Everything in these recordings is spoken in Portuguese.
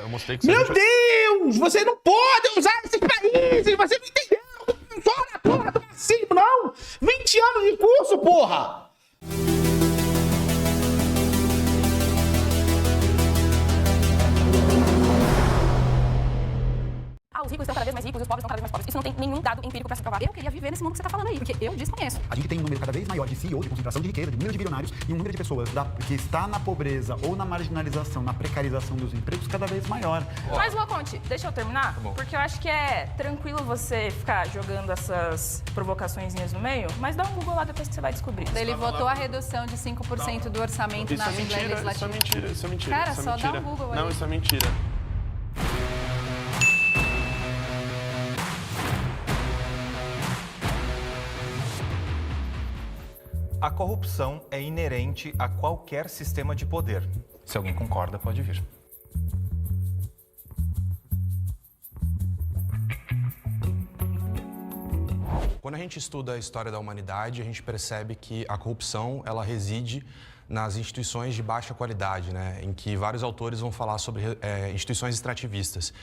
Eu mostrei que Meu Deus! Você não pode usar esses países! Você não entendeu! Só na porra do racismo, não! 20 anos de curso, porra! Os ricos estão cada vez mais ricos e os pobres estão cada vez mais pobres. Isso não tem nenhum dado empírico pra se provar. Eu queria viver nesse mundo que você tá falando aí, porque eu desconheço. A gente tem um número cada vez maior de CEOs, de concentração de riqueza, de número de bilionários e um número de pessoas que está na pobreza ou na marginalização, na precarização dos empregos cada vez maior. Mas, Loconte, deixa eu terminar, porque eu acho que é tranquilo você ficar jogando essas provocaçõezinhas no meio, mas dá um Google lá depois que você vai descobrir. Ele votou a redução de 5% do orçamento na Assembleia Legislativa. Isso é mentira. Cara, isso é só mentira. dá um Google aí. Não, isso é mentira. A corrupção é inerente a qualquer sistema de poder. Se alguém concorda, pode vir. Quando a gente estuda a história da humanidade, a gente percebe que a corrupção ela reside nas instituições de baixa qualidade, né? Em que vários autores vão falar sobre instituições extrativistas.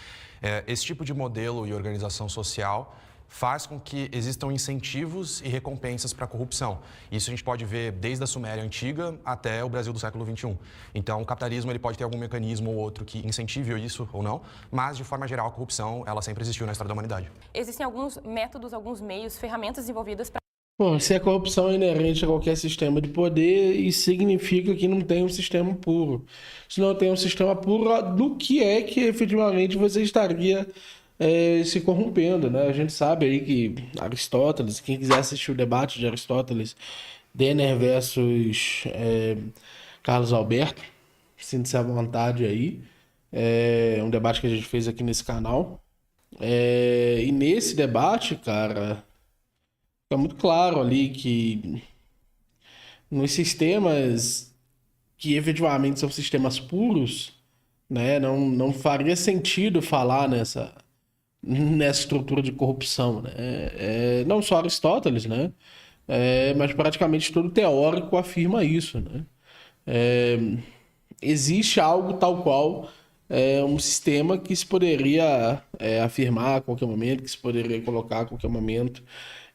Esse tipo de modelo e organização social faz com que existam incentivos e recompensas para a corrupção. Isso a gente pode ver desde a Suméria antiga até o Brasil do século XXI. Então, o capitalismo ele pode ter algum mecanismo ou outro que incentive isso ou não, mas, de forma geral, a corrupção ela sempre existiu na história da humanidade. Existem alguns métodos, alguns meios, ferramentas desenvolvidas para... Bom, se a corrupção é inerente a qualquer sistema de poder, isso significa que não tem um sistema puro. Se não tem um sistema puro, do que é que efetivamente você estaria se corrompendo, né? A gente sabe aí que Aristóteles, quem quiser assistir o debate de Aristóteles, Denner versus Carlos Alberto, sinta-se à vontade aí. É um debate que a gente fez aqui nesse canal. E nesse debate, cara, fica muito claro ali que nos sistemas que efetivamente são sistemas puros, né, não faria sentido falar nessa estrutura de corrupção, né? Não só Aristóteles, né? Mas praticamente todo teórico afirma isso, né? Existe algo tal qual um sistema que se poderia afirmar a qualquer momento, que se poderia colocar a qualquer momento.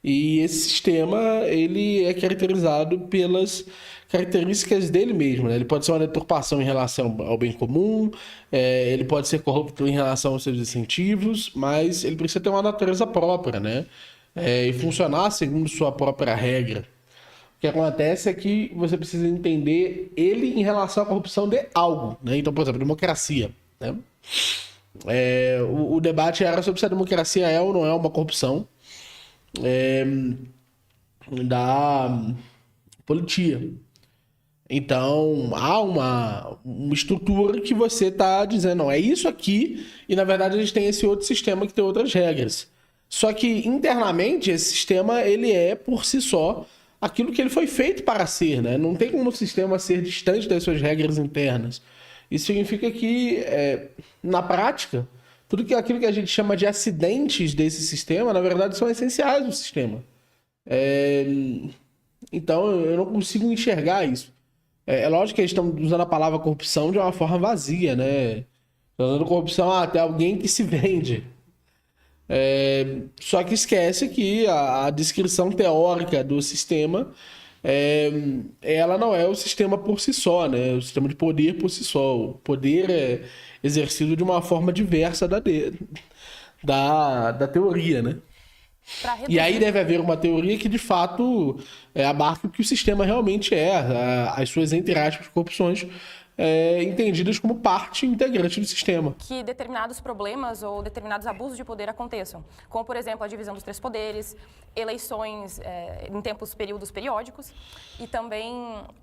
E esse sistema, ele é caracterizado pelas características dele mesmo, né? Ele pode ser uma deturpação em relação ao bem comum, ele pode ser corrupto em relação aos seus incentivos, mas ele precisa ter uma natureza própria, né? E funcionar segundo sua própria regra. O que acontece é que você precisa entender ele em relação à corrupção de algo, né? Então, por exemplo, democracia, né? O debate era sobre se a democracia é ou não é uma corrupção da politia. Então, há uma estrutura que você está dizendo, não, é isso aqui, e na verdade a gente tem esse outro sistema que tem outras regras. Só que internamente esse sistema, ele é por si só aquilo que ele foi feito para ser, né? Não tem como o sistema ser distante das suas regras internas. Isso significa que, na prática, tudo aquilo que a gente chama de acidentes desse sistema, na verdade, são essenciais do sistema. Então, eu não consigo enxergar isso. É lógico que eles estão usando a palavra corrupção de uma forma vazia, né? Estão usando corrupção até alguém que se vende. Só que esquece que a descrição teórica do sistema, ela não é o sistema por si só, né? O sistema de poder por si só. O poder é exercido de uma forma diversa da teoria, né? E aí deve haver uma teoria que, de fato, abarca o que o sistema realmente é, as suas, entre aspas, corrupções, entendidas como parte integrante do sistema. Que determinados problemas ou determinados abusos de poder aconteçam, como, por exemplo, a divisão dos 3 poderes, eleições em períodos periódicos e também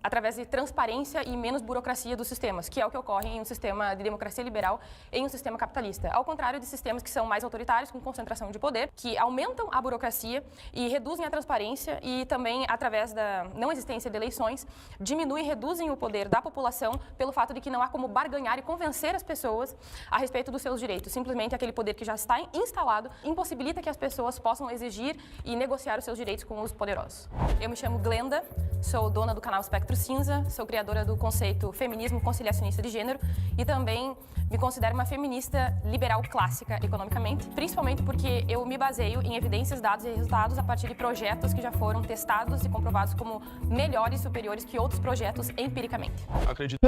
através de transparência e menos burocracia dos sistemas, que é o que ocorre em um sistema de democracia liberal e em um sistema capitalista. Ao contrário de sistemas que são mais autoritários, com concentração de poder, que aumentam a burocracia e reduzem a transparência e também, através da não existência de eleições, diminuem e reduzem o poder da população pelo fato de que não há como barganhar e convencer as pessoas a respeito dos seus direitos. Simplesmente aquele poder que já está instalado impossibilita que as pessoas possam exigir e negociar os seus direitos com os poderosos. Eu me chamo Glenda, sou dona do canal Espectro Cinza, sou criadora do conceito Feminismo Conciliacionista de Gênero e também me considero uma feminista liberal clássica economicamente, principalmente porque eu me baseio em evidências, dados e resultados a partir de projetos que já foram testados e comprovados como melhores e superiores que outros projetos empiricamente. Acredito.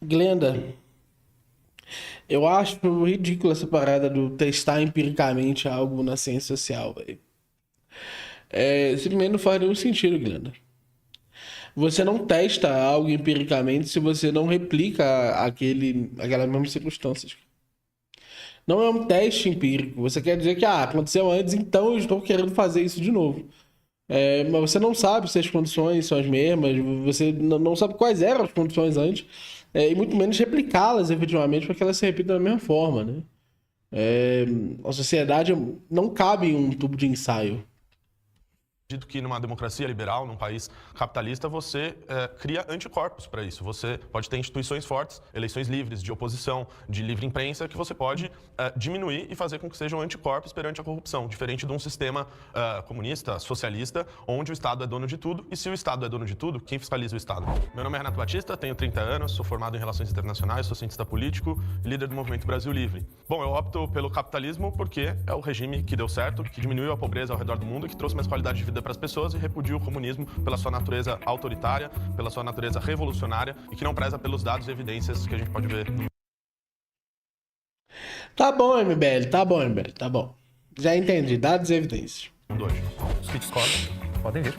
Glenda, eu acho ridícula essa parada do testar empiricamente algo na ciência social, velho. Simplesmente não faz nenhum sentido, Glenda. Você não testa algo empiricamente se você não replica aquelas mesmas circunstâncias. Não é um teste empírico. Você quer dizer que aconteceu antes, então eu estou querendo fazer isso de novo. Mas você não sabe se as condições são as mesmas, você não sabe quais eram as condições antes, e muito menos replicá-las efetivamente para que elas se repitam da mesma forma, né? A sociedade não cabe em um tubo de ensaio. Acredito que numa democracia liberal, num país capitalista, você cria anticorpos para isso. Você pode ter instituições fortes, eleições livres, de oposição, de livre imprensa, que você pode diminuir e fazer com que sejam anticorpos perante a corrupção, diferente de um sistema comunista, socialista, onde o Estado é dono de tudo. E se o Estado é dono de tudo, quem fiscaliza o Estado? Meu nome é Renato Batista, tenho 30 anos, sou formado em Relações Internacionais, sou cientista político e líder do Movimento Brasil Livre. Bom, eu opto pelo capitalismo porque é o regime que deu certo, que diminuiu a pobreza ao redor do mundo e que trouxe mais qualidade de vida para as pessoas e repudia o comunismo pela sua natureza autoritária, pela sua natureza revolucionária e que não preza pelos dados e evidências que a gente pode ver. Tá bom, MBL, tá bom. Já entendi, dados e evidências. Hoje. Os que discordam podem vir.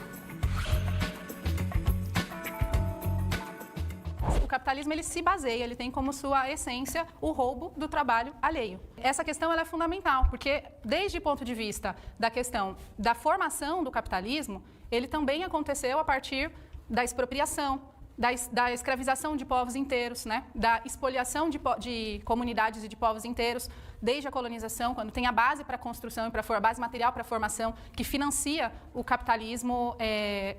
O capitalismo ele se baseia, ele tem como sua essência o roubo do trabalho alheio. Essa questão ela é fundamental, porque desde o ponto de vista da questão da formação do capitalismo, ele também aconteceu a partir da expropriação, da escravização de povos inteiros, né? Da expoliação de comunidades e de povos inteiros, desde a colonização, quando tem a base para a construção e a base material para a formação, que financia o capitalismo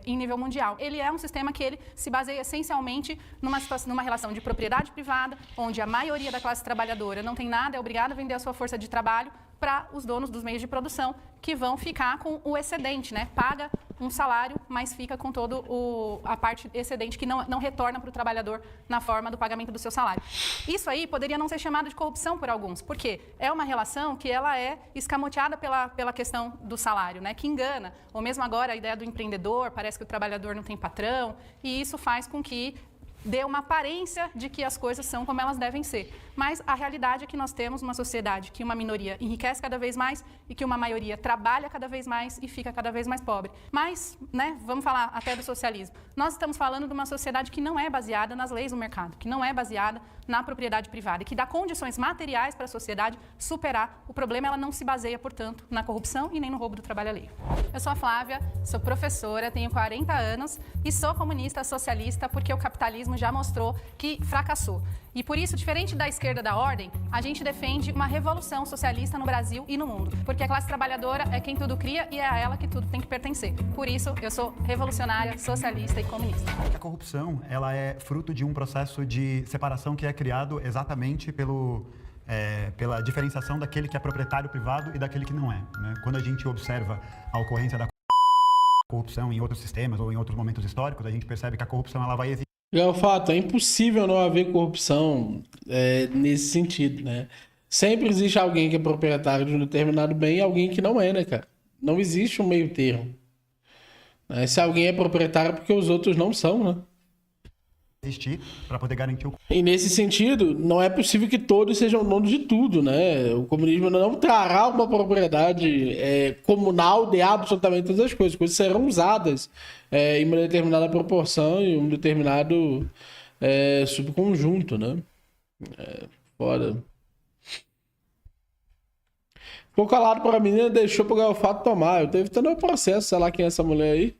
em nível mundial. Ele é um sistema que ele se baseia essencialmente numa relação de propriedade privada, onde a maioria da classe trabalhadora não tem nada, é obrigada a vender a sua força de trabalho para os donos dos meios de produção, que vão ficar com o excedente, né? Paga um salário, mas fica com toda a parte excedente que não retorna para o trabalhador na forma do pagamento do seu salário. Isso aí poderia não ser chamado de corrupção por alguns, porque é uma relação que ela é escamoteada pela questão do salário, né? Que engana. Ou mesmo agora a ideia do empreendedor, parece que o trabalhador não tem patrão, e isso faz com que dê uma aparência de que as coisas são como elas devem ser. Mas a realidade é que nós temos uma sociedade que uma minoria enriquece cada vez mais e que uma maioria trabalha cada vez mais e fica cada vez mais pobre. Mas, né, vamos falar até do socialismo. Nós estamos falando de uma sociedade que não é baseada nas leis do mercado, que não é baseada na propriedade privada e que dá condições materiais para a sociedade superar o problema. Ela não se baseia, portanto, na corrupção e nem no roubo do trabalho alheio. Eu sou a Flávia, sou professora, tenho 40 anos e sou comunista socialista porque o capitalismo já mostrou que fracassou. E por isso, diferente da esquerda da ordem, a gente defende uma revolução socialista no Brasil e no mundo. Porque a classe trabalhadora é quem tudo cria e é a ela que tudo tem que pertencer. Por isso, eu sou revolucionária, socialista e comunista. A corrupção, ela é fruto de um processo de separação que é criado exatamente pela diferenciação daquele que é proprietário privado e daquele que não é, né? Quando a gente observa a ocorrência da corrupção em outros sistemas ou em outros momentos históricos, a gente percebe que a corrupção ela vai existir. É o fato, é impossível não haver corrupção nesse sentido, né? Sempre existe alguém que é proprietário de um determinado bem e alguém que não é, né, cara? Não existe um meio termo. Se alguém é proprietário é porque os outros não são, né? Existir para poder garantir o... E nesse sentido, não é possível que todos sejam donos de tudo, né? O comunismo não trará uma propriedade comunal de absolutamente todas as coisas. As coisas serão usadas em uma determinada proporção e um determinado subconjunto, né? Foda. Ficou calado para a menina, deixou pro Gaiofato tomar. Eu tô evitando o processo, sei lá quem é essa mulher aí.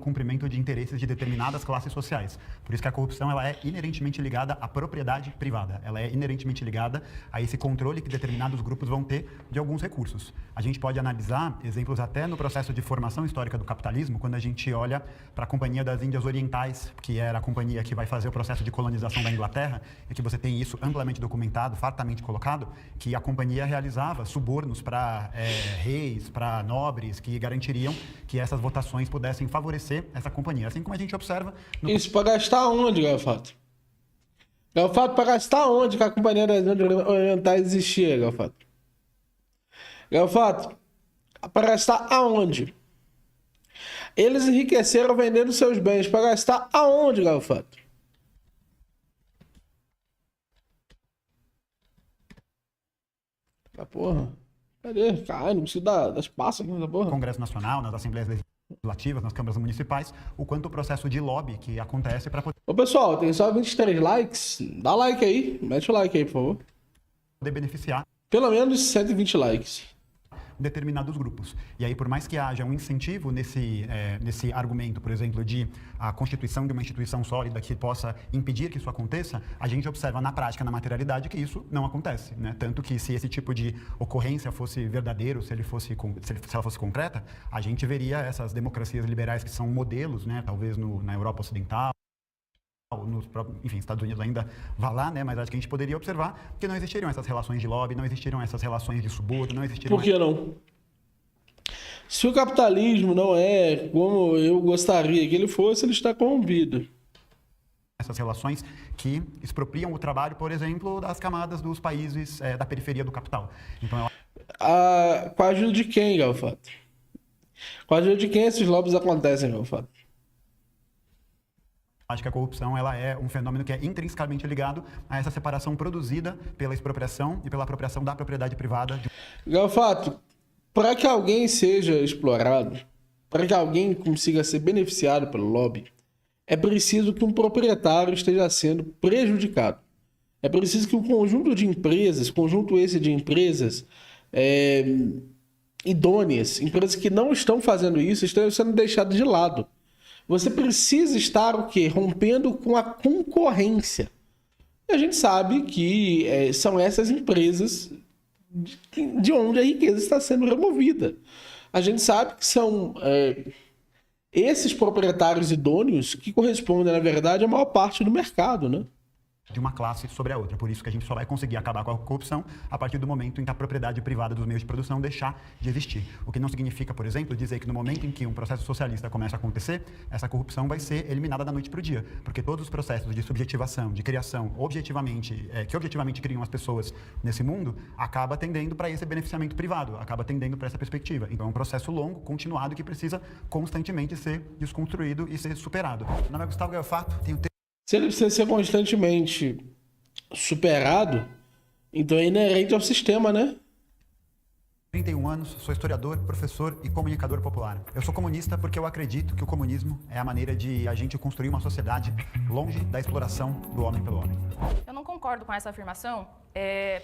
cumprimento de interesses de determinadas classes sociais. Por isso que a corrupção ela é inerentemente ligada à propriedade privada. Ela é inerentemente ligada a esse controle que determinados grupos vão ter de alguns recursos. A gente pode analisar exemplos até no processo de formação histórica do capitalismo, quando a gente olha para a Companhia das Índias Orientais, que era a companhia que vai fazer o processo de colonização da Inglaterra, e que você tem isso amplamente documentado, fartamente colocado, que a companhia realizava subornos para reis, para nobres, que garantiriam que essas votações pudessem favorecer essa companhia. Assim como a gente observa... Isso para gastar onde, Galfato? Galfato, para gastar onde que a Companhia das Índias Orientais existia, Galfato? Galfato, para gastar aonde? Eles enriqueceram vendendo seus bens. Para gastar aonde, Galfato? Ah, porra. Cadê? Caralho, não preciso das passas nessa porra. Congresso Nacional, nas Assembleias Legislativas, nas câmaras municipais, o quanto o processo de lobby que acontece para Ô, pessoal, tem só 23 likes. Dá like aí. Mete o like aí, por favor. poder beneficiar Pelo menos 120 likes. determinados grupos. E aí, por mais que haja um incentivo nesse argumento, por exemplo, de a constituição de uma instituição sólida que possa impedir que isso aconteça, a gente observa na prática, na materialidade, que isso não acontece, né? Tanto que se esse tipo de ocorrência fosse verdadeiro, se ela fosse concreta, a gente veria essas democracias liberais que são modelos, né? Talvez na Europa Ocidental, enfim, Estados Unidos ainda vai lá, né? Mas acho que a gente poderia observar que não existiriam essas relações de lobby, não existiriam essas relações de suborno, não existiriam... Por que não? Se o capitalismo não é como eu gostaria que ele fosse, ele está corrompido. Essas relações que expropriam o trabalho, por exemplo, das camadas dos países da periferia do capital. Então, Com a ajuda de quem, Galfato? Com a ajuda de quem esses lobbies acontecem, Galfato? acho que a corrupção ela é um fenômeno que é intrinsecamente ligado a essa separação produzida pela expropriação e pela apropriação da propriedade privada. Galfato, para que alguém seja explorado, para que alguém consiga ser beneficiado pelo lobby, é preciso que um proprietário esteja sendo prejudicado. É preciso que um conjunto de empresas, idôneas, empresas que não estão fazendo isso, estão sendo deixadas de lado. Você precisa estar o quê? Rompendo com a concorrência. E a gente sabe que são essas empresas de onde a riqueza está sendo removida. A gente sabe que são esses proprietários idôneos que correspondem, na verdade, à maior parte do mercado, né? De uma classe sobre a outra. Por isso que a gente só vai conseguir acabar com a corrupção a partir do momento em que a propriedade privada dos meios de produção deixar de existir. O que não significa, por exemplo, dizer que no momento em que um processo socialista começa a acontecer, essa corrupção vai ser eliminada da noite para o dia. Porque todos os processos de subjetivação, de criação, que objetivamente criam as pessoas nesse mundo, acaba tendendo para esse beneficiamento privado, acaba tendendo para essa perspectiva. Então é um processo longo, continuado, que precisa constantemente ser desconstruído e ser superado. Meu nome é Gustavo Galfato, tenho Se ele precisa ser constantemente superado, então é inerente ao sistema, né? 31 anos, sou historiador, professor e comunicador popular. Eu sou comunista porque eu acredito que o comunismo é a maneira de a gente construir uma sociedade longe da exploração do homem pelo homem. Eu não concordo com essa afirmação,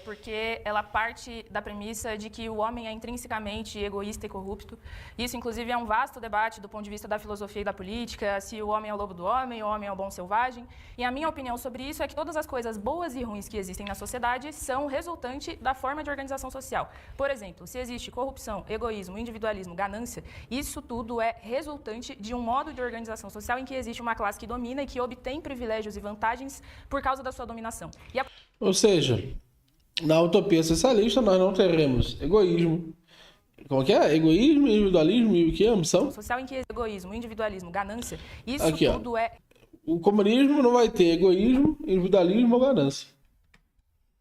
porque ela parte da premissa de que o homem é intrinsecamente egoísta e corrupto. Isso, inclusive, é um vasto debate do ponto de vista da filosofia e da política, se o homem é o lobo do homem, o homem é o bom selvagem. E a minha opinião sobre isso é que todas as coisas boas e ruins que existem na sociedade são resultante da forma de organização social. Por exemplo, se existe corrupção, egoísmo, individualismo, ganância, isso tudo é resultante de um modo de organização social em que existe uma classe que domina e que obtém privilégios e vantagens por causa da sua dominação. Ou seja, na utopia socialista nós não teremos egoísmo. Como que é? Egoísmo, individualismo e o que? Ambição? Social em que existe egoísmo, individualismo, ganância, isso aqui, tudo é... O comunismo não vai ter egoísmo, individualismo ou ganância.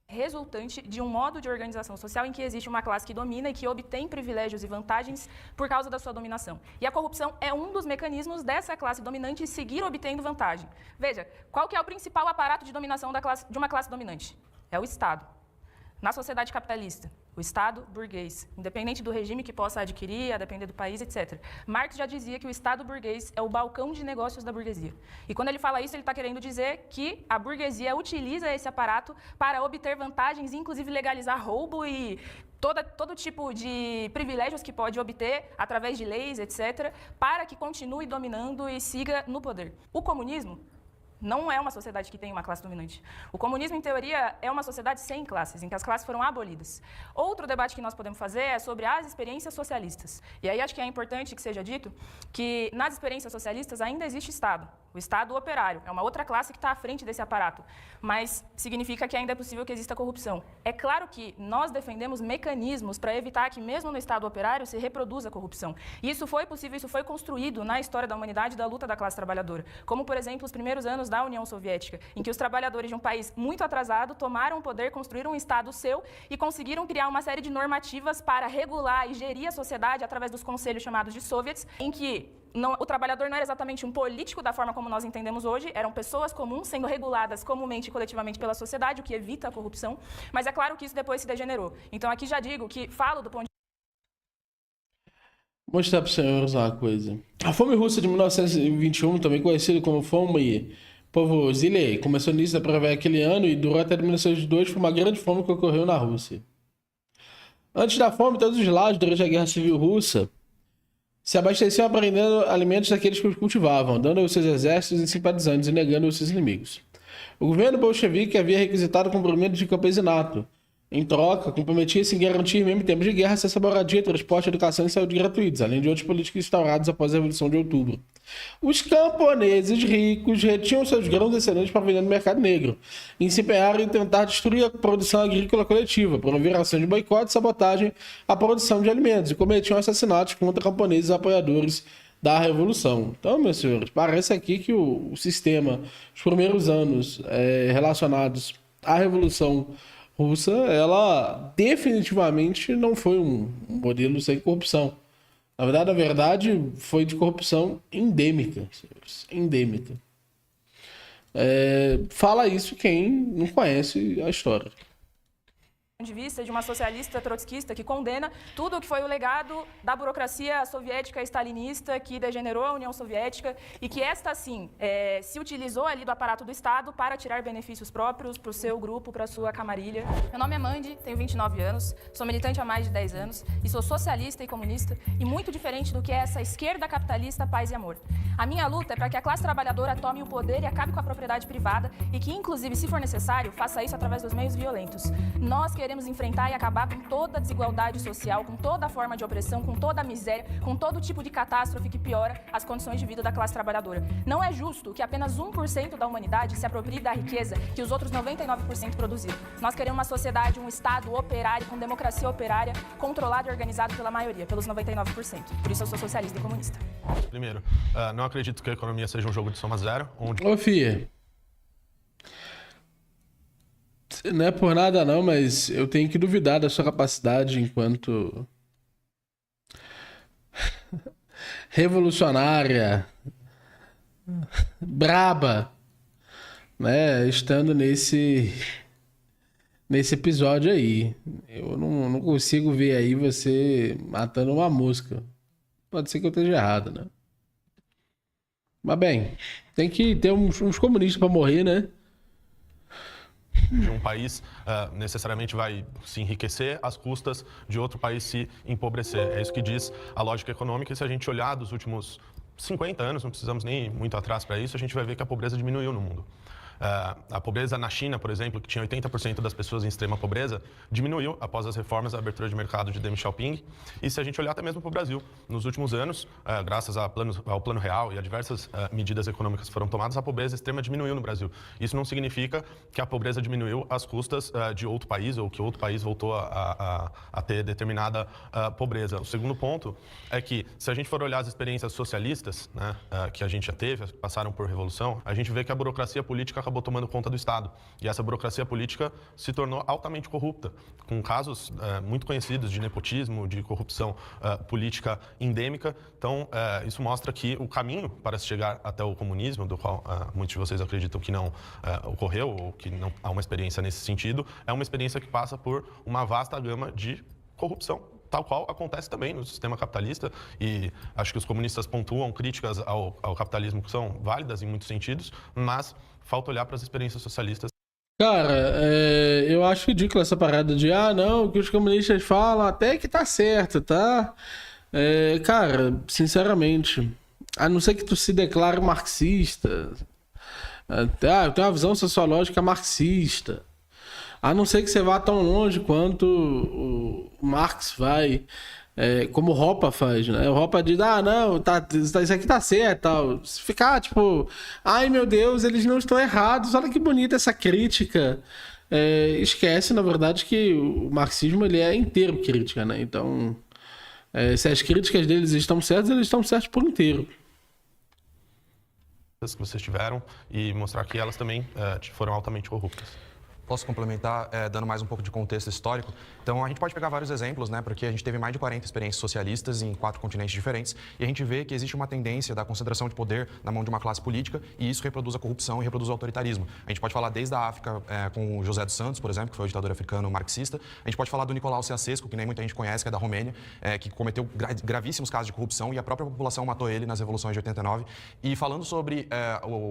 Resultante de um modo de organização social em que existe uma classe que domina e que obtém privilégios e vantagens por causa da sua dominação. E a corrupção é um dos mecanismos dessa classe dominante seguir obtendo vantagem. Veja, qual que é o principal aparato de dominação de uma classe dominante? É o Estado. Na sociedade capitalista, o Estado burguês, independente do regime que possa adquirir, a depender do país, etc. Marx já dizia que o Estado burguês é o balcão de negócios da burguesia. E quando ele fala isso, ele está querendo dizer que a burguesia utiliza esse aparato para obter vantagens, inclusive legalizar roubo e todo tipo de privilégios que pode obter através de leis, etc., para que continue dominando e siga no poder. O comunismo não é uma sociedade que tem uma classe dominante. O comunismo, em teoria, é uma sociedade sem classes, em que as classes foram abolidas. Outro debate que nós podemos fazer é sobre as experiências socialistas. E aí acho que é importante que seja dito que nas experiências socialistas ainda existe Estado. O Estado operário é uma outra classe que está à frente desse aparato, mas significa que ainda é possível que exista corrupção. É claro que nós defendemos mecanismos para evitar que, mesmo no Estado operário, se reproduza a corrupção. E isso foi possível, isso foi construído na história da humanidade da luta da classe trabalhadora. Como, por exemplo, os primeiros anos da União Soviética, em que os trabalhadores de um país muito atrasado tomaram o poder, construíram um Estado seu e conseguiram criar uma série de normativas para regular e gerir a sociedade através dos conselhos chamados de soviets, em que o trabalhador não era exatamente um político da forma como nós entendemos hoje, eram pessoas comuns sendo reguladas comumente e coletivamente pela sociedade, o que evita a corrupção, mas é claro que isso depois se degenerou. Então aqui já digo que falo do ponto de... Vou mostrar para os senhores uma coisa. A fome russa de 1921, também conhecida como fome povo Zilei, começou no início da primavera aquele ano e durou até 1902, foi uma grande fome que ocorreu na Rússia. Antes da fome, todos os lados, durante a Guerra Civil Russa, se abasteciam aprendendo alimentos daqueles que os cultivavam, dando aos seus exércitos e simpatizantes e negando aos seus inimigos. O governo bolchevique havia requisitado o cumprimento de campesinato. Em troca, comprometia-se em garantir, mesmo em tempos de guerra, acesso à moradia, transporte, educação e saúde gratuitos, além de outros políticos instaurados após a Revolução de Outubro. Os camponeses ricos retinham seus grãos excedentes para vender no mercado negro, e se empenharam em tentar destruir a produção agrícola coletiva, promover ação de boicote e sabotagem à produção de alimentos, e cometiam assassinatos contra camponeses apoiadores da Revolução. Então, meus senhores, parece aqui que o sistema, os primeiros anos relacionados à Revolução Russa, ela definitivamente não foi um modelo sem corrupção. Na verdade, foi de corrupção endêmica, senhores. Endêmica. Fala isso quem não conhece a história. De vista de uma socialista trotskista que condena tudo o que foi o legado da burocracia soviética stalinista que degenerou a União Soviética e que esta, sim, se utilizou ali do aparato do Estado para tirar benefícios próprios para o seu grupo, para a sua camarilha. Meu nome é Mandy, tenho 29 anos, sou militante há mais de 10 anos e sou socialista e comunista e muito diferente do que é essa esquerda capitalista paz e amor. A minha luta é para que a classe trabalhadora tome o poder e acabe com a propriedade privada e que, inclusive, se for necessário, faça isso através dos meios violentos. Nós queremos enfrentar e acabar com toda a desigualdade social, com toda a forma de opressão, com toda a miséria, com todo tipo de catástrofe que piora as condições de vida da classe trabalhadora. Não é justo que apenas 1% da humanidade se aproprie da riqueza que os outros 99% produziram. Nós queremos uma sociedade, um Estado operário, com democracia operária, controlado e organizado pela maioria, pelos 99%. Por isso eu sou socialista e comunista. Primeiro, não acredito que a economia seja um jogo de soma zero, onde... Ô, Fia, não é por nada não, mas eu tenho que duvidar da sua capacidade enquanto revolucionária, braba, né, estando nesse episódio aí. Eu não consigo ver aí você matando uma mosca. Pode ser que eu esteja errado, né? Mas bem, tem que ter uns comunistas para morrer, né? De um país necessariamente vai se enriquecer às custas de outro país se empobrecer. É isso que diz a lógica econômica. E se a gente olhar dos últimos 50 anos, não precisamos nem ir muito atrás para isso, a gente vai ver que a pobreza diminuiu no mundo. A pobreza na China, por exemplo, que tinha 80% das pessoas em extrema pobreza, diminuiu após as reformas da abertura de mercado de Deng Xiaoping. E se a gente olhar até mesmo para o Brasil, nos últimos anos, graças ao Plano Real e a diversas medidas econômicas que foram tomadas, a pobreza extrema diminuiu no Brasil. Isso não significa que a pobreza diminuiu às custas de outro país ou que outro país voltou a ter determinada pobreza. O segundo ponto é que, se a gente for olhar as experiências socialistas, né, que a gente já teve, passaram por revolução, a gente vê que a burocracia política acabou acabou tomando conta do Estado. E essa burocracia política se tornou altamente corrupta, com casos muito conhecidos de nepotismo, de corrupção política endêmica. Então, isso mostra que o caminho para se chegar até o comunismo, do qual muitos de vocês acreditam que não ocorreu, ou que não há uma experiência nesse sentido, é uma experiência que passa por uma vasta gama de corrupção, tal qual acontece também no sistema capitalista, e acho que os comunistas pontuam críticas ao capitalismo que são válidas em muitos sentidos, mas falta olhar para as experiências socialistas. Cara, eu acho ridículo essa parada de, não, o que os comunistas falam até que tá certo, tá? Cara, sinceramente, a não ser que tu se declare marxista, eu tenho uma visão sociológica marxista, a não ser que você vá tão longe quanto o Marx vai, como o Hoppe faz, né? O Hoppe diz, não, isso aqui tá certo, tal. Se ficar, tipo, ai meu Deus, eles não estão errados, olha que bonita essa crítica. Esquece, na verdade, que o marxismo ele é inteiro crítica, né? Então, se as críticas deles estão certas, eles estão certos por inteiro. Que vocês tiveram e mostrar que elas também foram altamente corruptas. Posso complementar dando mais um pouco de contexto histórico? Então, a gente pode pegar vários exemplos, né? Porque a gente teve mais de 40 experiências socialistas em 4 continentes diferentes e a gente vê que existe uma tendência da concentração de poder na mão de uma classe política e isso reproduz a corrupção e reproduz o autoritarismo. A gente pode falar desde a África com o José dos Santos, por exemplo, que foi o ditador africano marxista. A gente pode falar do Nicolau Ceausescu, que nem muita gente conhece, que é da Romênia, que cometeu gravíssimos casos de corrupção e a própria população matou ele nas revoluções de 89. E falando sobre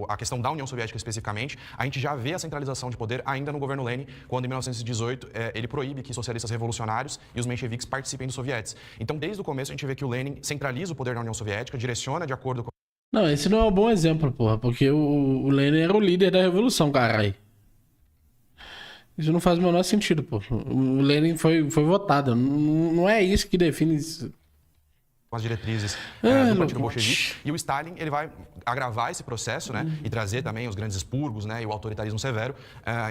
a questão da União Soviética especificamente, a gente já vê a centralização de poder ainda no governo Lenin, quando em 1918 ele proíbe que socialistas revolucionários e os mencheviques participem dos sovietes. Então, desde o começo, a gente vê que o Lenin centraliza o poder da União Soviética, direciona de acordo com... Não, esse não é um bom exemplo, porra, porque o Lenin era o líder da revolução, caralho. Isso não faz o menor sentido, pô. O Lenin foi votado. Não é isso que define isso. Com as diretrizes do Partido Bolchevique. E o Stalin ele vai agravar esse processo, né? E trazer também os grandes expurgos, né? E o autoritarismo severo.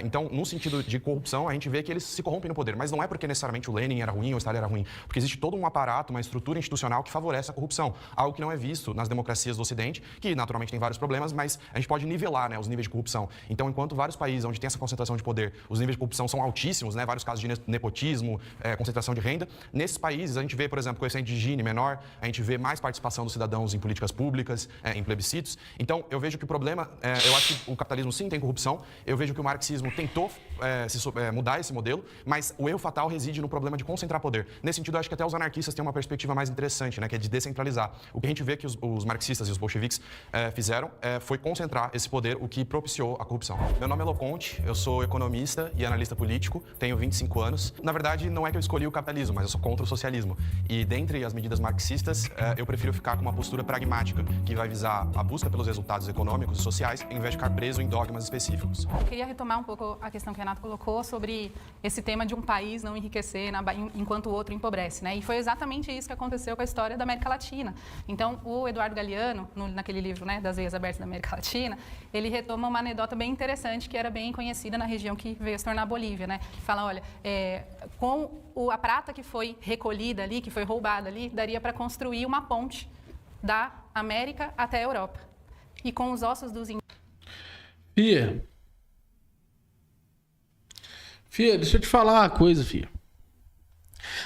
Então, no sentido de corrupção, a gente vê que eles se corrompem no poder. Mas não é porque necessariamente o Lenin era ruim ou o Stalin era ruim. Porque existe todo um aparato, uma estrutura institucional que favorece a corrupção. Algo que não é visto nas democracias do Ocidente, que naturalmente tem vários problemas, mas a gente pode nivelar, né, os níveis de corrupção. Então, enquanto vários países onde tem essa concentração de poder, os níveis de corrupção são altíssimos, né? Vários casos de nepotismo, concentração de renda. Nesses países, a gente vê, por exemplo, coeficiente de Gini menor, a gente vê mais participação dos cidadãos em políticas públicas, em plebiscitos. Então, eu vejo que o problema, eu acho que o capitalismo sim tem corrupção, eu vejo que o marxismo tentou mudar esse modelo, mas o erro fatal reside no problema de concentrar poder. Nesse sentido, eu acho que até os anarquistas têm uma perspectiva mais interessante, né, que é de descentralizar. O que a gente vê que os marxistas e os bolcheviques fizeram foi concentrar esse poder, o que propiciou a corrupção. Meu nome é Loconte, eu sou economista e analista político, tenho 25 anos. Na verdade, não é que eu escolhi o capitalismo, mas eu sou contra o socialismo. E dentre as medidas marxistas, eu prefiro ficar com uma postura pragmática, que vai visar a busca pelos resultados econômicos e sociais, em vez de ficar preso em dogmas específicos. Eu queria retomar um pouco a questão que o Renato colocou sobre esse tema de um país não enriquecer enquanto o outro empobrece, né? E foi exatamente isso que aconteceu com a história da América Latina. Então, o Eduardo Galeano, naquele livro, né, das Veias Abertas da América Latina, ele retoma uma anedota bem interessante que era bem conhecida na região que veio a se tornar a Bolívia, né? Que fala, olha, com a prata que foi recolhida ali, que foi roubada ali, daria para construir uma ponte da América até a Europa. E com os ossos dos Fia, deixa eu te falar uma coisa, Fia.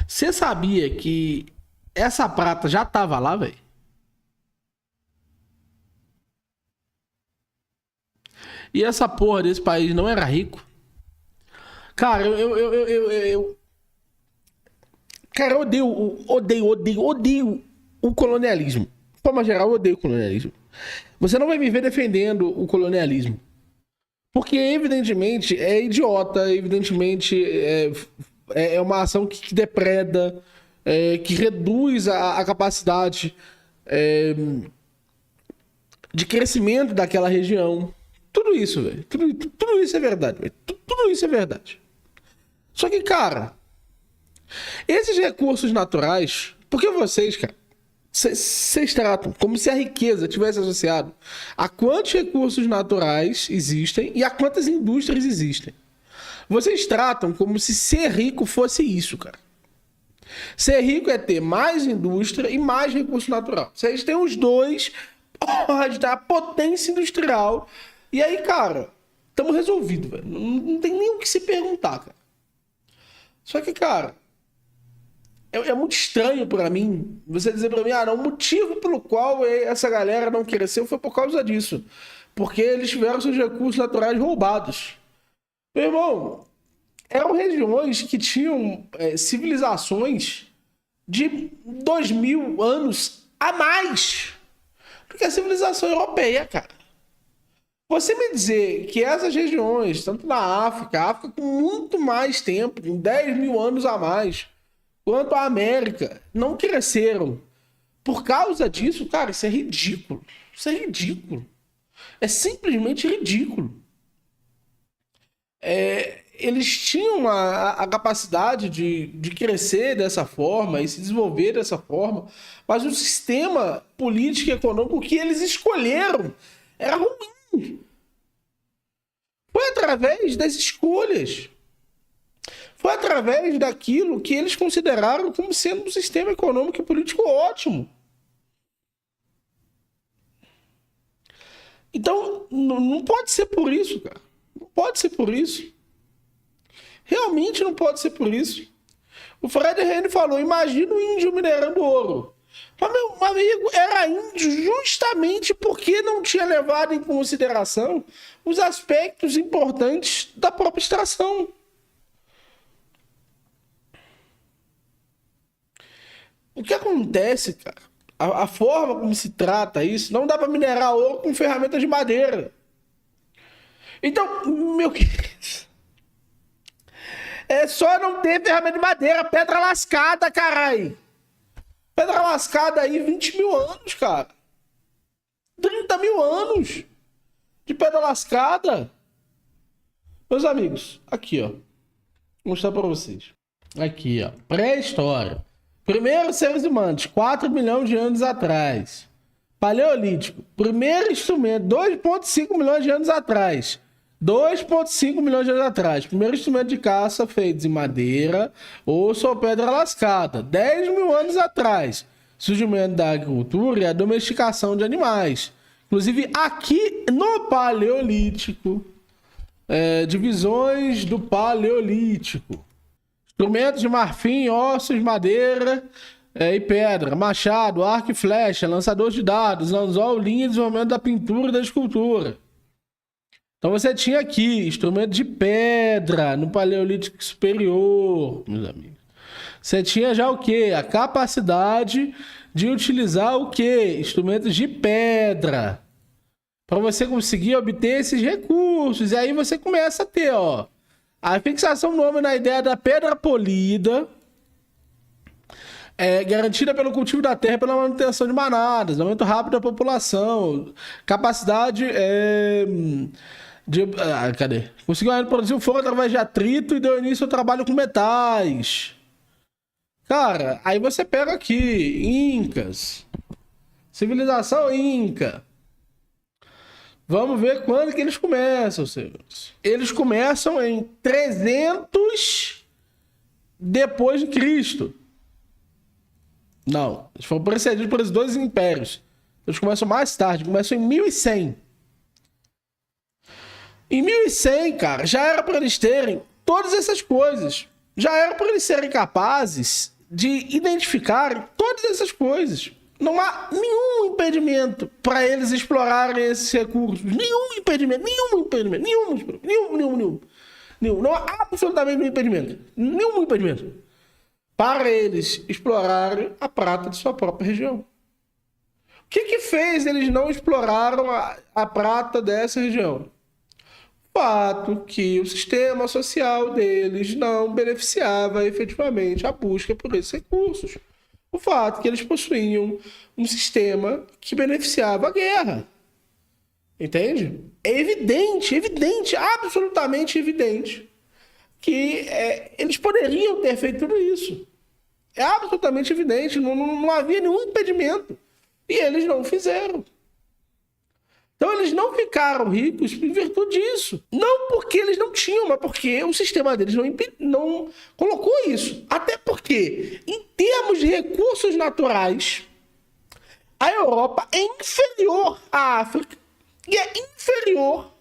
Você sabia que essa prata já tava lá, velho? E essa porra desse país não era rico? Cara, Cara, eu odeio o colonialismo. De forma geral, eu odeio o colonialismo. Você não vai me ver defendendo o colonialismo. Porque, evidentemente, é idiota, evidentemente, é uma ação que depreda, que reduz a capacidade de crescimento daquela região. Tudo isso, velho. Tudo isso é verdade, velho. Tudo isso é verdade. Só que, cara, esses recursos naturais, porque vocês, cara, vocês tratam como se a riqueza tivesse associado a quantos recursos naturais existem e a quantas indústrias existem. Vocês tratam como se ser rico fosse isso, cara. Ser rico é ter mais indústria e mais recurso natural. Vocês têm os dois, pode dar potência industrial. E aí, cara, Estamos resolvidos, velho. Não tem nem o que se perguntar, cara. Só que, cara, é muito estranho pra mim você dizer pra mim, não, o motivo pelo qual essa galera não cresceu foi por causa disso. Porque eles tiveram seus recursos naturais roubados. Meu irmão, eram regiões que tinham civilizações de 2000 anos a mais do que a civilização europeia, cara. Você me dizer que essas regiões, tanto na África, a África com muito mais tempo, com 10 mil anos a mais, quanto a América, não cresceram por causa disso, cara, isso é ridículo. Isso é ridículo. É simplesmente ridículo. Eles tinham a capacidade de crescer dessa forma e se desenvolver dessa forma, mas o sistema político e econômico que eles escolheram era ruim. Foi através das escolhas. Foi através daquilo que eles consideraram como sendo um sistema econômico e político ótimo. Então, não pode ser por isso, cara. Não pode ser por isso. Realmente não pode ser por isso. O Fred Henry falou, imagina o índio minerando ouro. Mas, meu amigo, era índio justamente porque não tinha levado em consideração os aspectos importantes da própria extração. O que acontece, cara, a forma como se trata isso, não dá para minerar ouro com ferramentas de madeira. Então, meu querido, é só não ter ferramenta de madeira, pedra lascada, carai. Pedra lascada aí, 20 mil anos, cara. 30 mil anos de pedra lascada. Meus amigos, aqui, ó. Vou mostrar para vocês. Aqui, ó. Pré-história. Primeiros seres humanos, 4 milhões de anos atrás. Paleolítico. Primeiro instrumento, 2,5 milhões de anos atrás. 2,5 milhões de anos atrás. Primeiro instrumento de caça feito em madeira, osso ou pedra lascada. 10 mil anos atrás. Surgimento da agricultura e a domesticação de animais. Inclusive aqui no Paleolítico. Divisões do Paleolítico. Instrumentos de marfim, ossos, madeira e pedra. Machado, arco e flecha, lançador de dados, anzol, linha e desenvolvimento da pintura e da escultura. Então você tinha aqui instrumento de pedra no Paleolítico Superior, meus amigos. Você tinha já o quê? A capacidade de utilizar o quê? Instrumentos de pedra. Para você conseguir obter esses recursos. E aí você começa a ter, ó, a fixação do nome na ideia da pedra polida, garantida pelo cultivo da terra e pela manutenção de manadas, aumento rápido da população, capacidade conseguiu produzir o fogo através de atrito e deu início ao trabalho com metais. Cara, aí você pega aqui, Incas, civilização Inca. Vamos ver quando que eles começam, senhores. Eles começam em 300 depois de Cristo. Não, eles foram precedidos por esses dois impérios. Eles começam mais tarde, começam em 1100. Em 1100, cara, já era para eles terem todas essas coisas. Já era para eles serem capazes de identificar todas essas coisas. Não há nenhum impedimento para eles explorarem esses recursos. Nenhum impedimento. Não há absolutamente nenhum impedimento. Nenhum impedimento para eles explorarem a prata de sua própria região. O que fez eles não exploraram a prata dessa região? O fato que o sistema social deles não beneficiava efetivamente a busca por esses recursos. O fato que eles possuíam um sistema que beneficiava a guerra. Entende? É evidente, absolutamente evidente que eles poderiam ter feito tudo isso. É absolutamente evidente, não havia nenhum impedimento. E eles não fizeram. Então eles não ficaram ricos em virtude disso. Não porque eles não tinham, mas porque o sistema deles não colocou isso. Até porque, em termos de recursos naturais, a Europa é inferior à África e é inferior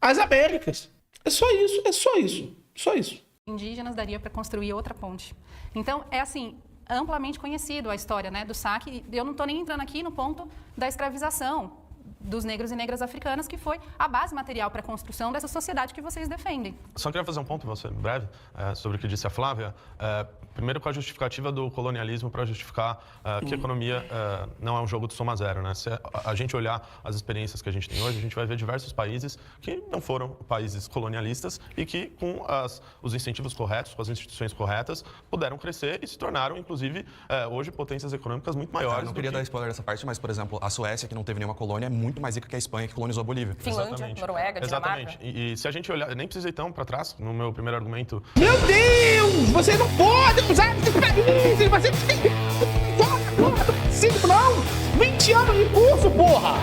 as Américas. É só isso, é só isso, só isso. Indígenas daria para construir outra ponte. Então, é assim, amplamente conhecido a história, né, do saque. Eu não estou nem entrando aqui no ponto da escravização dos negros e negras africanas, que foi a base material para a construção dessa sociedade que vocês defendem. Só queria fazer um ponto, você breve, sobre o que disse a Flávia. Primeiro, com a justificativa do colonialismo para justificar que a economia não é um jogo de soma zero, né? Se a gente olhar as experiências que a gente tem hoje, a gente vai ver diversos países que não foram países colonialistas e que, com os incentivos corretos, com as instituições corretas, puderam crescer e se tornaram, inclusive, hoje, potências econômicas muito maiores. Eu não queria dar spoiler dessa parte, mas, por exemplo, a Suécia, que não teve nenhuma colônia, é muito mais rica que a Espanha, que colonizou a Bolívia. Finlândia, Exatamente. Noruega, Dinamarca. Exatamente. E se a gente olhar, nem precisei tão para trás, no meu primeiro argumento. Meu Deus! Você não pode usar esses países! Você tem que... Não! 20 anos de curso, porra!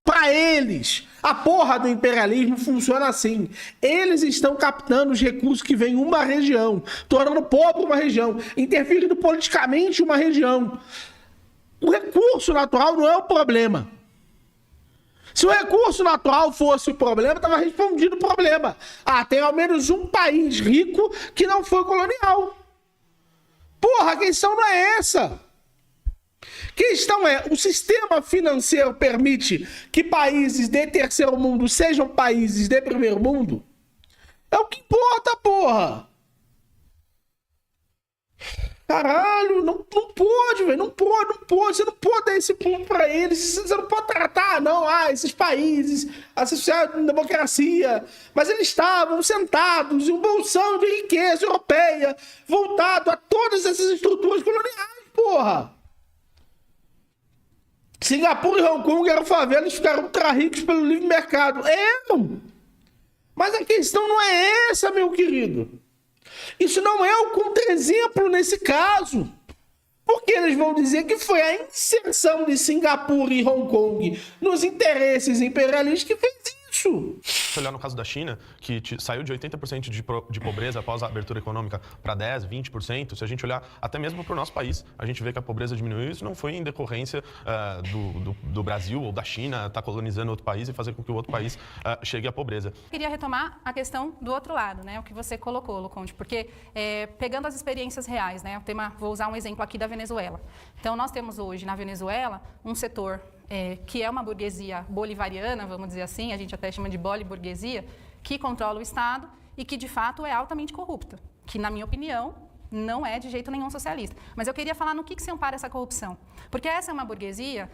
Pra eles, a porra do imperialismo funciona assim. Eles estão captando os recursos que vêm em uma região, tornando pobre uma região, interferindo politicamente uma região. O recurso natural não é o problema. Se o recurso natural fosse o problema, estava respondido o problema. Tem ao menos um país rico que não foi colonial. Porra, a questão não é essa. A questão é, o sistema financeiro permite que países de terceiro mundo sejam países de primeiro mundo? É o que importa, porra. Caralho, não pode, velho, não pode. Você não pode dar esse pulo pra eles, você não pode tratar, esses países, a social-democracia, mas eles estavam sentados em um bolsão de riqueza europeia, voltado a todas essas estruturas coloniais, porra. Singapura e Hong Kong eram favelas, ficaram ultra ricos pelo livre mercado. Não. Mas a questão não é essa, meu querido. Isso não é o contra-exemplo nesse caso. Porque eles vão dizer que foi a inserção de Singapura e Hong Kong nos interesses imperialistas que fez isso. Se olhar no caso da China, que saiu de 80% de pobreza após a abertura econômica para 10%, 20%, se a gente olhar até mesmo para o nosso país, a gente vê que a pobreza diminuiu. Isso não foi em decorrência do Brasil ou da China estar colonizando outro país e fazer com que o outro país chegue à pobreza. Queria retomar a questão do outro lado, né? O que você colocou, Loconte, porque pegando as experiências reais, né? Vou usar um exemplo aqui da Venezuela. Então, nós temos hoje na Venezuela um setor que é uma burguesia bolivariana, vamos dizer assim, a gente até chama de boliburguesia, que controla o Estado e que, de fato, é altamente corrupta, que, na minha opinião, não é de jeito nenhum socialista. Mas eu queria falar no que se ampara essa corrupção. Porque essa é uma burguesia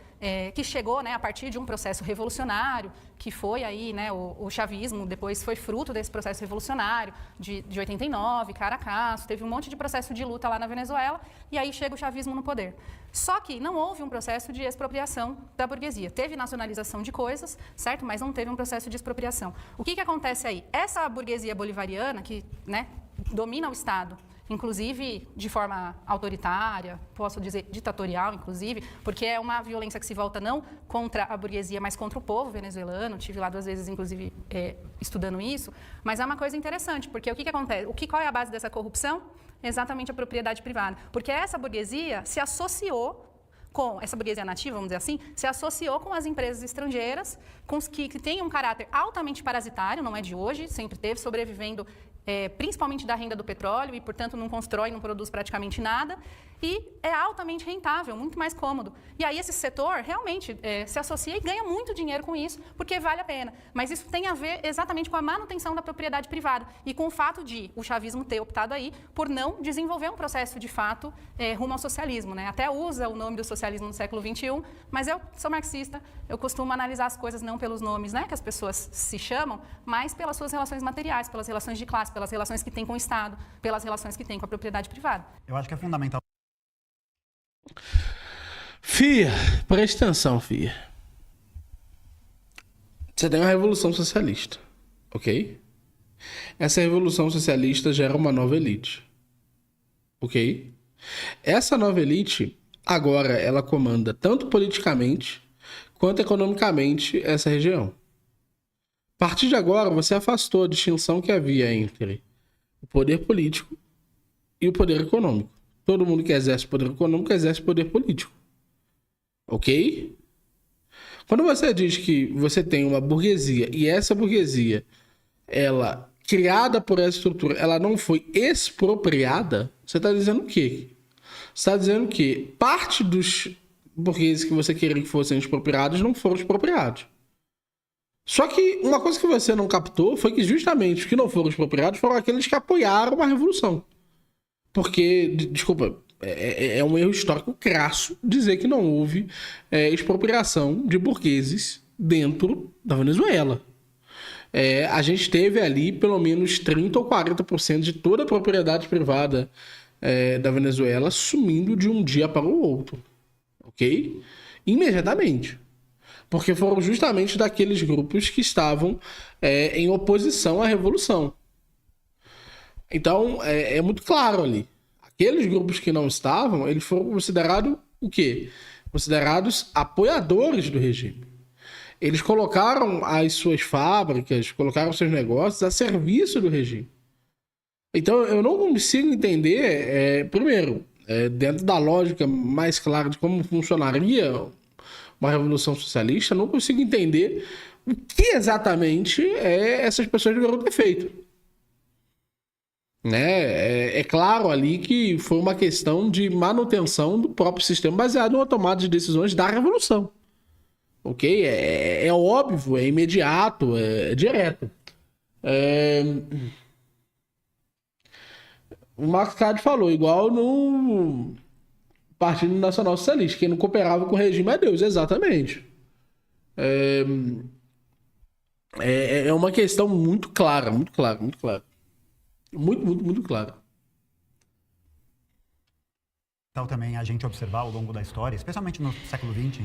que chegou, né, a partir de um processo revolucionário, que foi aí, né, o chavismo, depois foi fruto desse processo revolucionário, de 89, Caracas, teve um monte de processo de luta lá na Venezuela, e aí chega o chavismo no poder. Só que não houve um processo de expropriação da burguesia. Teve nacionalização de coisas, certo? Mas não teve um processo de expropriação. O que acontece aí? Essa burguesia bolivariana, que, né, domina o Estado, inclusive de forma autoritária, posso dizer ditatorial, inclusive, porque é uma violência que se volta não contra a burguesia, mas contra o povo venezuelano. Tive lá 2 vezes, inclusive, estudando isso. Mas é uma coisa interessante, porque o que acontece? Qual é a base dessa corrupção? Exatamente a propriedade privada. Porque essa burguesia se associou com, essa burguesia nativa, vamos dizer assim, se associou com as empresas estrangeiras, com os que têm um caráter altamente parasitário, não é de hoje, sempre teve, sobrevivendo principalmente da renda do petróleo e, portanto, não constrói, não produz praticamente nada e é altamente rentável, muito mais cômodo. E aí esse setor realmente se associa e ganha muito dinheiro com isso, porque vale a pena. Mas isso tem a ver exatamente com a manutenção da propriedade privada e com o fato de o chavismo ter optado aí por não desenvolver um processo de fato rumo ao socialismo, né? Até usa o nome do socialismo no século XXI, mas eu sou marxista, eu costumo analisar as coisas não pelos nomes, né, que as pessoas se chamam, mas pelas suas relações materiais, pelas relações de classe, pelas relações que tem com o Estado, pelas relações que tem com a propriedade privada. Eu acho que é fundamental. Fia, presta atenção, Fia. Você tem uma revolução socialista, ok? Essa revolução socialista gera uma nova elite, ok? Essa nova elite, agora, ela comanda tanto politicamente quanto economicamente essa região. A partir de agora, você afastou a distinção que havia entre o poder político e o poder econômico. Todo mundo que exerce poder econômico exerce poder político. Ok? Quando você diz que você tem uma burguesia e essa burguesia, ela, criada por essa estrutura, ela não foi expropriada, você está dizendo o quê? Você está dizendo que parte dos burgueses que você queria que fossem expropriados não foram expropriados. Só que uma coisa que você não captou foi que justamente os que não foram expropriados foram aqueles que apoiaram a revolução. Porque, desculpa, é um erro histórico crasso dizer que não houve expropriação de burgueses dentro da Venezuela. A gente teve ali pelo menos 30% ou 40% de toda a propriedade privada da Venezuela sumindo de um dia para o outro. Ok? Imediatamente. Porque foram justamente daqueles grupos que estavam em oposição à revolução. Então, é muito claro ali. Aqueles grupos que não estavam, eles foram considerados o quê? Considerados apoiadores do regime. Eles colocaram as suas fábricas, colocaram seus negócios a serviço do regime. Então, eu não consigo entender, primeiro, dentro da lógica mais clara de como funcionaria uma revolução socialista, eu não consigo entender o que exatamente essas pessoas deveriam ter feito. Né? É claro ali que foi uma questão de manutenção do próprio sistema baseado numa tomada de decisões da revolução. Ok? É óbvio, é imediato, é direto. O Marx Cade falou, igual no Partido Nacional Socialista, quem não cooperava com o regime é Deus, exatamente. É uma questão muito clara, muito clara, muito clara. Muito, muito, muito clara. Então, também a gente observar ao longo da história, especialmente no século XX,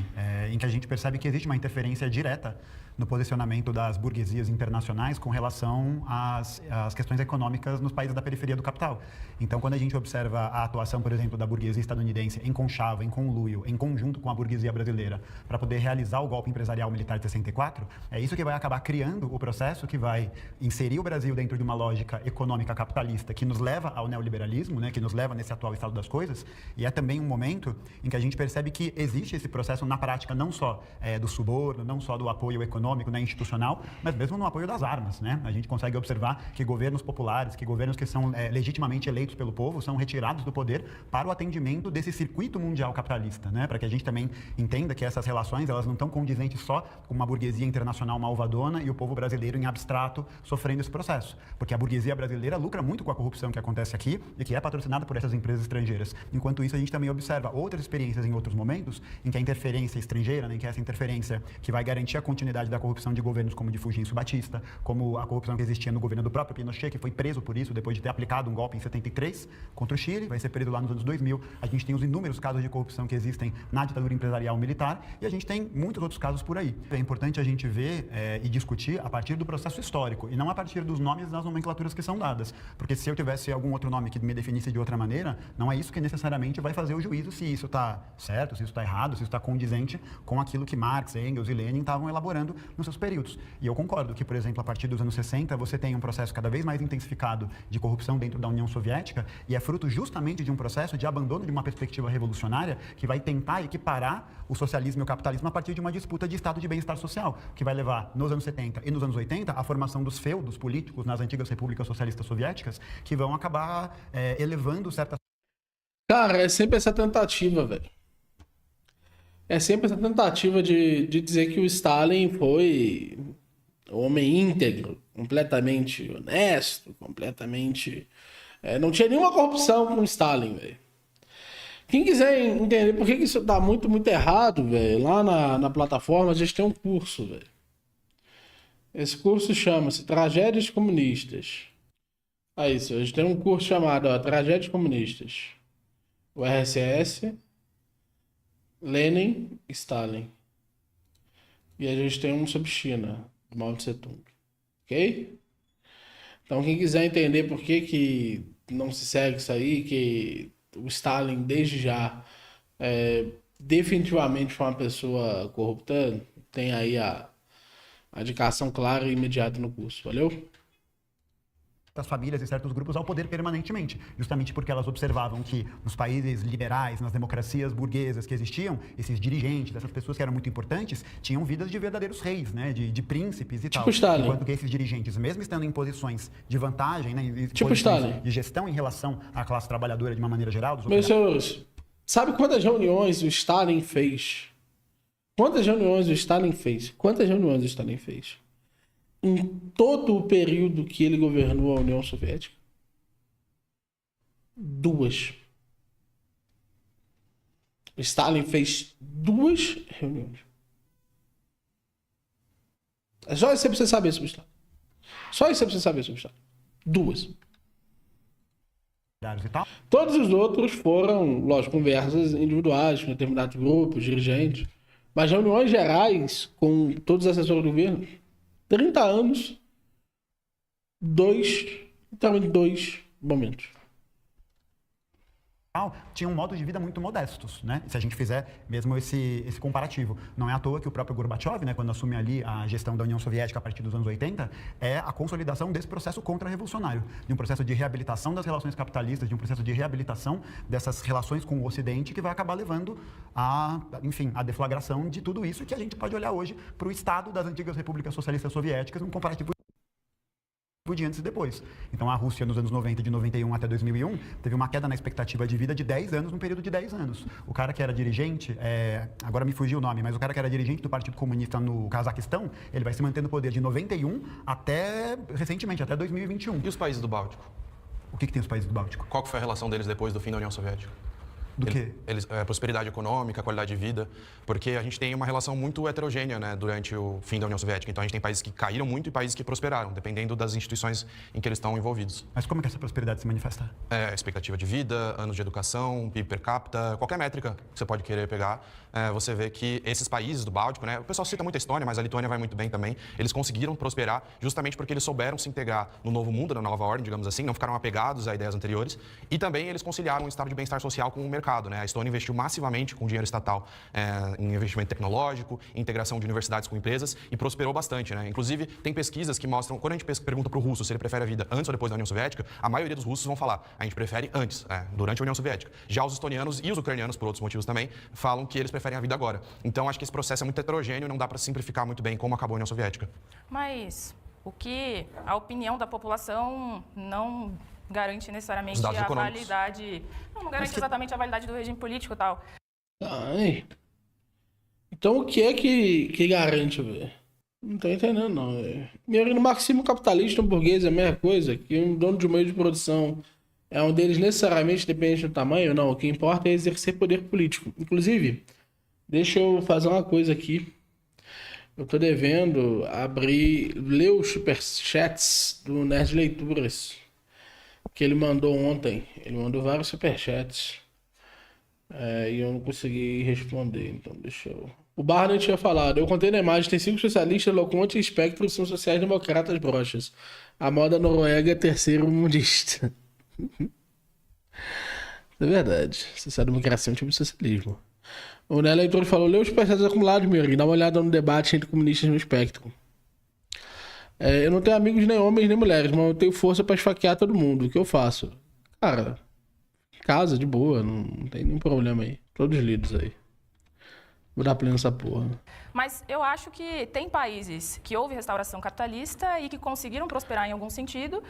em que a gente percebe que existe uma interferência direta no posicionamento das burguesias internacionais com relação às questões econômicas nos países da periferia do capital. Então, quando a gente observa a atuação, por exemplo, da burguesia estadunidense em conchavo, em conluio, em conjunto com a burguesia brasileira, para poder realizar o golpe empresarial militar de 64, é isso que vai acabar criando o processo que vai inserir o Brasil dentro de uma lógica econômica capitalista que nos leva ao neoliberalismo, né, que nos leva nesse atual estado das coisas, e é também um momento em que a gente percebe que existe esse processo na prática não só do suborno, não só do apoio econômico, né, institucional, mas mesmo no apoio das armas, né? A gente consegue observar que governos populares, que governos que são legitimamente eleitos pelo povo, são retirados do poder para o atendimento desse circuito mundial capitalista, né? Para que a gente também entenda que essas relações, elas não estão condizentes só com uma burguesia internacional malvadona e o povo brasileiro em abstrato sofrendo esse processo. Porque a burguesia brasileira lucra muito com a corrupção que acontece aqui e que é patrocinada por essas empresas estrangeiras. Enquanto isso, a gente também observa outras experiências em outros momentos em que a interferência estrangeira, né, em que essa interferência que vai garantir a continuidade da corrupção de governos como o de Fulgêncio Batista, como a corrupção que existia no governo do próprio Pinochet, que foi preso por isso depois de ter aplicado um golpe em 73 contra o Chile, vai ser preso lá nos anos 2000. A gente tem os inúmeros casos de corrupção que existem na ditadura empresarial militar e a gente tem muitos outros casos por aí. É importante a gente ver e discutir a partir do processo histórico e não a partir dos nomes das nomenclaturas que são dadas, porque se eu tivesse algum outro nome que me definisse de outra maneira, não é isso que necessariamente vai fazer o juízo se isso está certo, se isso está errado, se isso está condizente com aquilo que Marx, Engels e Lenin estavam elaborando nos seus períodos. E eu concordo que, por exemplo, a partir dos anos 60, você tem um processo cada vez mais intensificado de corrupção dentro da União Soviética e é fruto justamente de um processo de abandono de uma perspectiva revolucionária que vai tentar equiparar o socialismo e o capitalismo a partir de uma disputa de estado de bem-estar social, que vai levar, nos anos 70 e nos anos 80, a formação dos feudos políticos nas antigas repúblicas socialistas soviéticas, que vão acabar elevando certas... Cara, é sempre essa tentativa, velho. É sempre essa tentativa de dizer que o Stalin foi homem íntegro, completamente honesto, completamente... não tinha nenhuma corrupção com o Stalin, velho. Quem quiser entender por que isso tá muito, muito errado, velho, lá na plataforma a gente tem um curso, velho. Esse curso chama-se Tragédias Comunistas. Aí, a gente tem um curso chamado Tragédias Comunistas. O RSS... Lenin, Stalin. E a gente tem um sobre China, do Mao Tse Tung. Ok? Então, quem quiser entender por que não se segue isso aí, que o Stalin, desde já, definitivamente foi uma pessoa corrupta, tem aí a indicação clara e imediata no curso. Valeu? famílias e certos grupos ao poder permanentemente, justamente porque elas observavam que nos países liberais, nas democracias burguesas que existiam, esses dirigentes, essas pessoas que eram muito importantes, tinham vidas de verdadeiros reis, né, de príncipes e tal. Stalin. Enquanto que esses dirigentes, mesmo estando em posições de vantagem, né, em Tipo posições Stalin. de gestão em relação à classe trabalhadora de uma maneira geral, dos Meus senhores, sabe quantas reuniões o Stalin fez? Quantas reuniões o Stalin fez? Em todo o período que ele governou a União Soviética? 2. Stalin fez 2 reuniões. É só isso que você precisa saber sobre Stalin. 2. e tal. Todos os outros foram, lógico, conversas individuais com determinados grupos, dirigentes. Mas reuniões gerais com todos os assessores do governo, 30 anos, literalmente 2 momentos. Tinham um modo de vida muito modestos, né? Se a gente fizer mesmo esse comparativo. Não é à toa que o próprio Gorbachev, né, quando assume ali a gestão da União Soviética a partir dos anos 80, é a consolidação desse processo contra-revolucionário, de um processo de reabilitação das relações capitalistas, de um processo de reabilitação dessas relações com o Ocidente que vai acabar levando a deflagração de tudo isso que a gente pode olhar hoje para o estado das antigas repúblicas socialistas soviéticas num comparativo de antes e depois. Então, a Rússia, nos anos 90, de 91 até 2001, teve uma queda na expectativa de vida de 10 anos, num período de 10 anos. O cara que era dirigente, agora me fugiu o nome, mas o cara que era dirigente do Partido Comunista no Cazaquistão, ele vai se manter no poder de 91 até, recentemente, até 2021. E os países do Báltico? O que tem os países do Báltico? Qual que foi a relação deles depois do fim da União Soviética? Do quê? Prosperidade econômica, qualidade de vida, porque a gente tem uma relação muito heterogênea, né, durante o fim da União Soviética. Então a gente tem países que caíram muito e países que prosperaram, dependendo das instituições em que eles estão envolvidos. Mas como é que essa prosperidade se manifesta? Expectativa de vida, anos de educação, PIB per capita, qualquer métrica que você pode querer pegar, você vê que esses países do Báltico, né, o pessoal cita muito a Estônia, mas a Lituânia vai muito bem também, eles conseguiram prosperar justamente porque eles souberam se integrar no novo mundo, na nova ordem, digamos assim, não ficaram apegados a ideias anteriores, e também eles conciliaram um estado de bem-estar social com o mercado, né? A Estônia investiu massivamente com dinheiro estatal em investimento tecnológico, integração de universidades com empresas e prosperou bastante, né? Inclusive, tem pesquisas que mostram, quando a gente pergunta para o russo se ele prefere a vida antes ou depois da União Soviética, a maioria dos russos vão falar, a gente prefere antes, durante a União Soviética. Já os estonianos e os ucranianos, por outros motivos também, falam que eles preferem a vida agora. Então, acho que esse processo é muito heterogêneo e não dá para simplificar muito bem como acabou a União Soviética. Mas o que a opinião da população não garante necessariamente a validade... Não garante exatamente a validade do regime político e tal. Ai. Então o que é que garante, velho? Não tô entendendo, não, velho. No marxismo capitalista, um burguês é a mesma coisa, que um dono de um meio de produção é um deles necessariamente depende do tamanho, não. O que importa é exercer poder político. Inclusive, deixa eu fazer uma coisa aqui. Eu tô devendo ler os superchats do Nerd Leituras que ele mandou ontem. Ele mandou vários superchats. E eu não consegui responder, então deixa eu... O Barnett tinha falado, eu contei na imagem, tem 5 socialistas, Loconte e Espectro são sociais-democratas broxas. A moda Noruega é terceiro mundista. É verdade, social-democracia é um tipo de socialismo. O Né Leitor falou, lê os superchats acumulados, meu amigo, dá uma olhada no debate entre comunistas no espectro. Eu não tenho amigos nem homens nem mulheres, mas eu tenho força pra esfaquear todo mundo. O que eu faço? Cara, casa, de boa, não tem nenhum problema aí. Todos lidos aí. Vou dar pleno nessa porra. Mas eu acho que tem países que houve restauração capitalista e que conseguiram prosperar em algum sentido,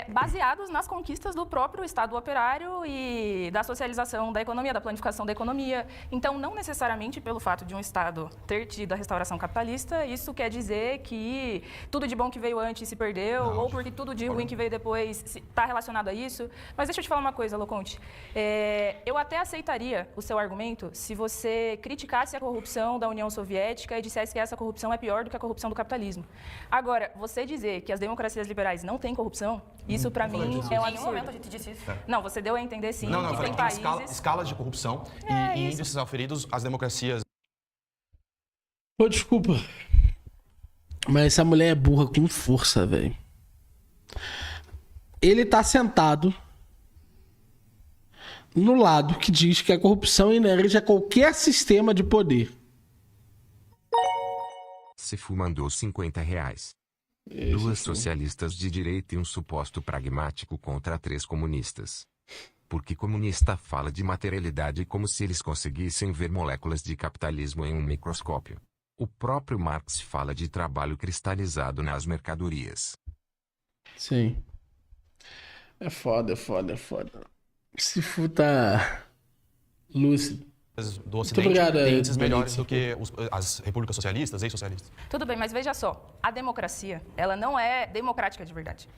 baseados nas conquistas do próprio Estado operário e da socialização da economia, da planificação da economia. Então, não necessariamente pelo fato de um Estado ter tido a restauração capitalista, isso quer dizer que tudo de bom que veio antes se perdeu, ou porque tudo de ruim que veio depois está relacionado a isso. Mas deixa eu te falar uma coisa, Loconte. Eu até aceitaria o seu argumento se você criticasse a corrupção da União Soviética e dissesse que essa corrupção é pior do que a corrupção do capitalismo. Agora, você dizer que as democracias liberais não têm corrupção, isso para mim é um absurdo. Em nenhum momento a gente disse isso. Não, você deu a entender sim Não, que eu falei tem que tem países... escalas de corrupção e índices auferidos às democracias. Pô, desculpa. Mas essa mulher é burra com força, velho. Ele tá sentado no lado que diz que a corrupção é inerente a qualquer sistema de poder. Cifu mandou R$50. Duas socialistas de direita e um suposto pragmático contra 3 comunistas. Porque comunista fala de materialidade como se eles conseguissem ver moléculas de capitalismo em um microscópio. O próprio Marx fala de trabalho cristalizado nas mercadorias. Sim. É foda. Se futa lúcido. Do Ocidente obrigado, têm índices Benito. melhores do que as repúblicas socialistas, ex-socialistas. Tudo bem, mas veja só, a democracia, ela não é democrática de verdade.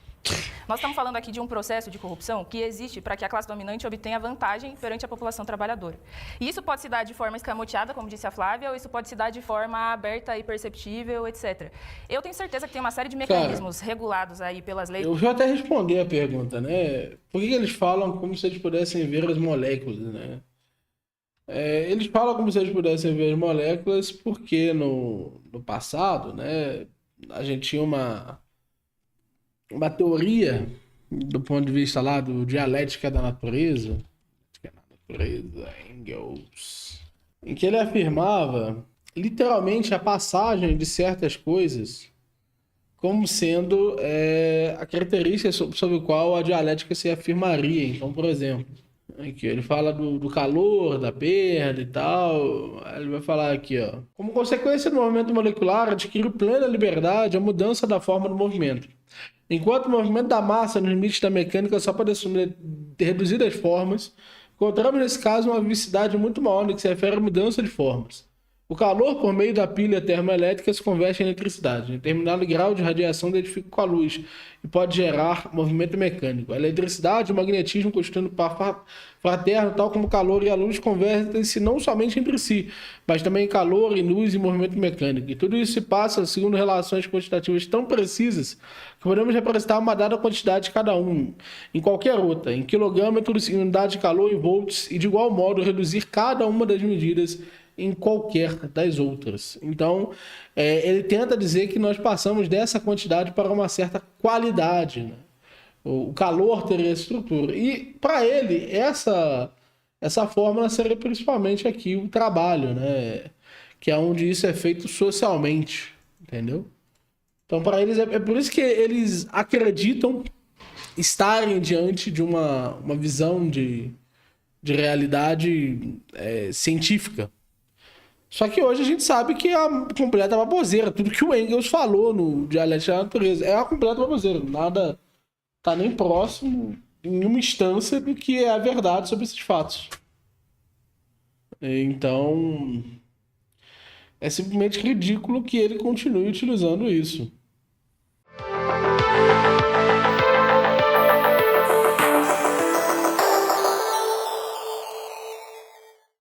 Nós estamos falando aqui de um processo de corrupção que existe para que a classe dominante obtenha vantagem perante a população trabalhadora. E isso pode se dar de forma escamoteada, como disse a Flávia, ou isso pode se dar de forma aberta e perceptível, etc. Eu tenho certeza que tem uma série de mecanismos regulados aí pelas leis. Eu vou até responder a pergunta, né? Por que eles falam como se eles pudessem ver as moléculas, né? Eles falam como se eles pudessem ver as moléculas porque no passado, né, a gente tinha uma teoria do ponto de vista lá do dialética da natureza, Engels, em que ele afirmava literalmente a passagem de certas coisas como sendo a característica sobre a qual a dialética se afirmaria. Então, por exemplo, aqui, ele fala do calor, da perda e tal. Aí ele vai falar aqui, ó. Como consequência do movimento molecular, adquire plena liberdade a mudança da forma do movimento. Enquanto o movimento da massa nos limites da mecânica só pode assumir reduzidas formas, encontramos nesse caso uma vivacidade muito maior no que se refere à mudança de formas. O calor, por meio da pilha termoelétrica, se converte em eletricidade. Em determinado grau de radiação identifica com a luz e pode gerar movimento mecânico. A eletricidade e o magnetismo constituem par fraterno, tal como o calor e a luz convertem-se não somente entre si, mas também em calor, em luz e movimento mecânico. E tudo isso se passa segundo relações quantitativas tão precisas que podemos representar uma dada quantidade de cada um, em qualquer outra, em quilogrâmetros, em unidade de calor, em volts, e de igual modo reduzir cada uma das medidas em qualquer das outras. Então, ele tenta dizer que nós passamos dessa quantidade para uma certa qualidade, né? O calor teria essa estrutura. E, para ele, essa fórmula seria principalmente aqui o trabalho, né? Que é onde isso é feito socialmente, entendeu? Então, para eles, é por isso que eles acreditam estarem diante de uma visão de realidade científica. Só que hoje a gente sabe que é a completa baboseira. Tudo que o Engels falou no Dialética da Natureza é a completa baboseira. Nada tá nem próximo, em nenhuma instância, do que é a verdade sobre esses fatos. Então, é simplesmente ridículo que ele continue utilizando isso.